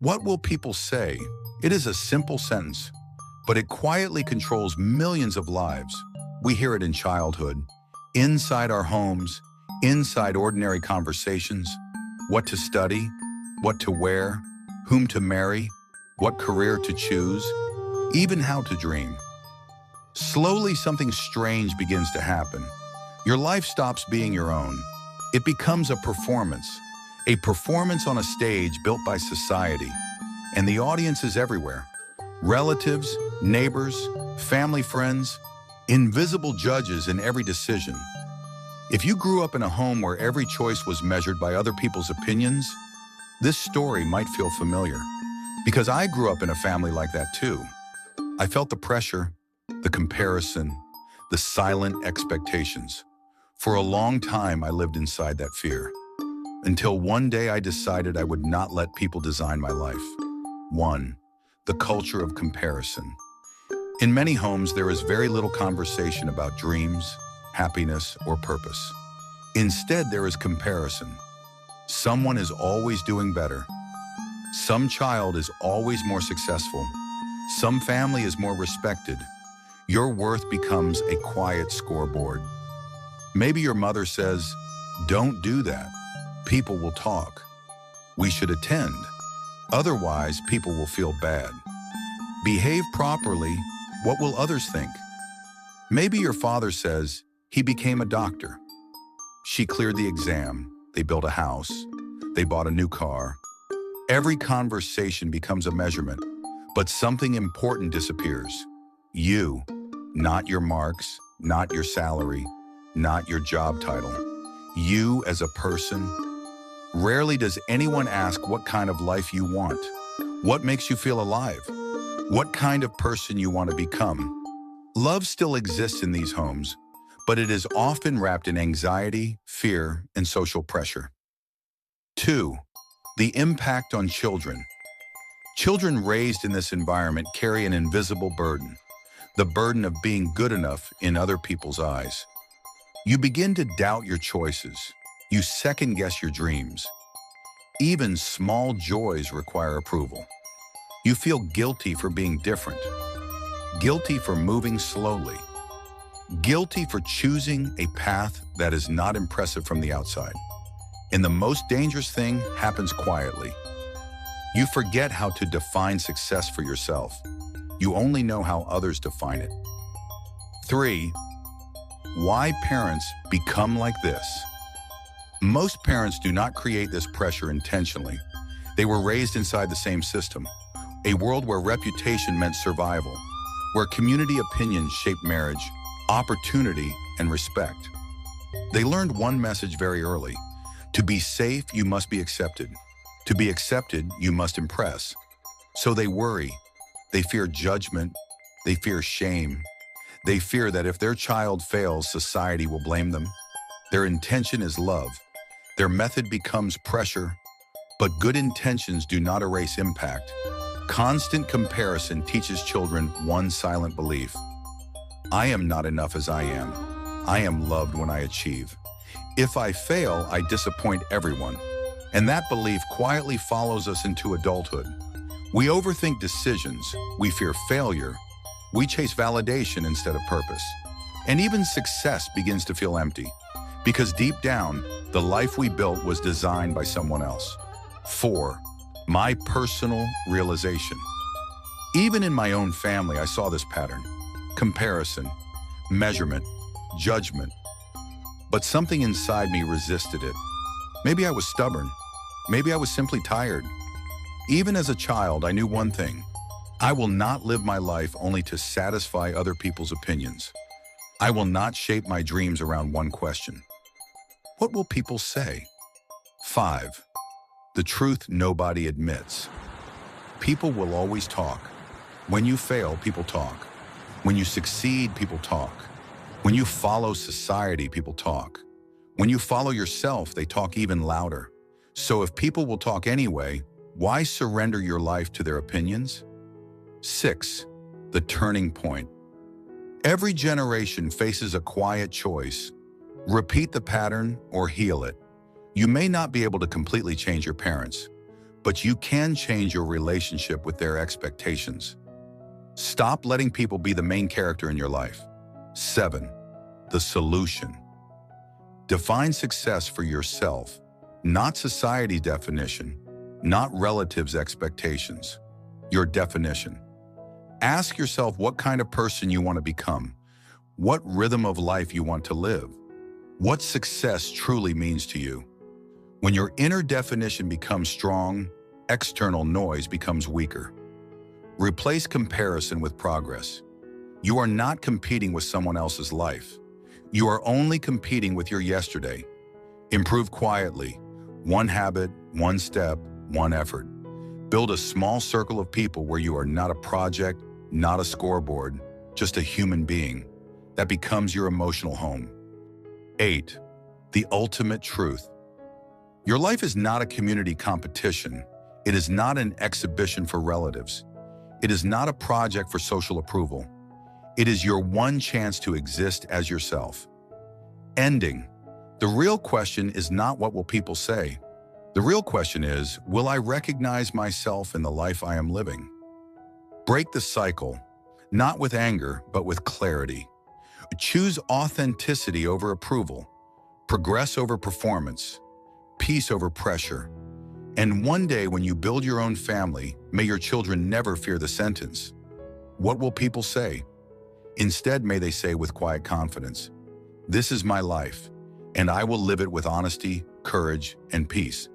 What will people say? It is a simple sentence, but it quietly controls millions of lives. We hear it in childhood, inside our homes, inside ordinary conversations. What to study, what to wear, whom to marry, what career to choose, even how to dream. Slowly, something strange begins to happen. Your life stops being your own. It becomes a performance on a stage built by society. And the audience is everywhere. Relatives, neighbors, family friends, invisible judges in every decision. If you grew up in a home where every choice was measured by other people's opinions, this story might feel familiar. Because I grew up in a family like that too. I felt the pressure, the comparison, the silent expectations. For a long time, I lived inside that fear. Until one day I decided I would not let people design my life. 1. The culture of comparison. In many homes, there is very little conversation about dreams, happiness, or purpose. Instead, there is comparison. Someone is always doing better. Some child is always more successful. Some family is more respected. Your worth becomes a quiet scoreboard. Maybe your mother says, "Don't do that. People will talk. We should attend. Otherwise, people will feel bad. Behave properly. What will others think?" Maybe your father says, "He became a doctor. She cleared the exam. They built a house. They bought a new car." Every conversation becomes a measurement, but something important disappears. You, not your marks, not your salary, not your job title. You as a person. Rarely does anyone ask what kind of life you want, what makes you feel alive, what kind of person you want to become. Love still exists in these homes, but it is often wrapped in anxiety, fear, and social pressure. 2. The impact on children. Children raised in this environment carry an invisible burden, the burden of being good enough in other people's eyes. You begin to doubt your choices. You second-guess your dreams. Even small joys require approval. You feel guilty for being different, guilty for moving slowly, guilty for choosing a path that is not impressive from the outside. And the most dangerous thing happens quietly. You forget how to define success for yourself. You only know how others define it. 3. Why parents become like this. Most parents do not create this pressure intentionally. They were raised inside the same system, a world where reputation meant survival, where community opinions shaped marriage, opportunity, and respect. They learned one message very early. To be safe, you must be accepted. To be accepted, you must impress. So they worry. They fear judgment. They fear shame. They fear that if their child fails, society will blame them. Their intention is love. Their method becomes pressure. But good intentions do not erase impact. Constant comparison teaches children one silent belief. I am not enough as I am. I am loved when I achieve. If I fail, I disappoint everyone. And that belief quietly follows us into adulthood. We overthink decisions. We fear failure. We chase validation instead of purpose. And even success begins to feel empty. Because deep down, the life we built was designed by someone else. 4. My personal realization. Even in my own family, I saw this pattern. Comparison, measurement, judgment. But something inside me resisted it. Maybe I was stubborn. Maybe I was simply tired. Even as a child, I knew one thing. I will not live my life only to satisfy other people's opinions. I will not shape my dreams around one question. What will people say? 5. The truth nobody admits. People will always talk. When you fail, people talk. When you succeed, people talk. When you follow society, people talk. When you follow yourself, they talk even louder. So if people will talk anyway, why surrender your life to their opinions? 6. The turning point. Every generation faces a quiet choice. Repeat the pattern or heal it. You may not be able to completely change your parents, but you can change your relationship with their expectations. Stop letting people be the main character in your life. 7. The solution. Define success for yourself, not society's definition, not relatives' expectations. Your definition. Ask yourself what kind of person you want to become, what rhythm of life you want to live, what success truly means to you. When your inner definition becomes strong, external noise becomes weaker. Replace comparison with progress. You are not competing with someone else's life. You are only competing with your yesterday. Improve quietly, one habit, one step, one effort. Build a small circle of people where you are not a project, not a scoreboard, just a human being. That becomes your emotional home. 8. The ultimate truth. Your life is not a community competition. It is not an exhibition for relatives. It is not a project for social approval. It is your one chance to exist as yourself. Ending. The real question is not what will people say. The real question is, will I recognize myself in the life I am living? Break the cycle, not with anger, but with clarity. Choose authenticity over approval, progress over performance, peace over pressure. And one day when you build your own family, may your children never fear the sentence, "What will people say?" Instead, may they say with quiet confidence, "This is my life, and I will live it with honesty, courage, and peace."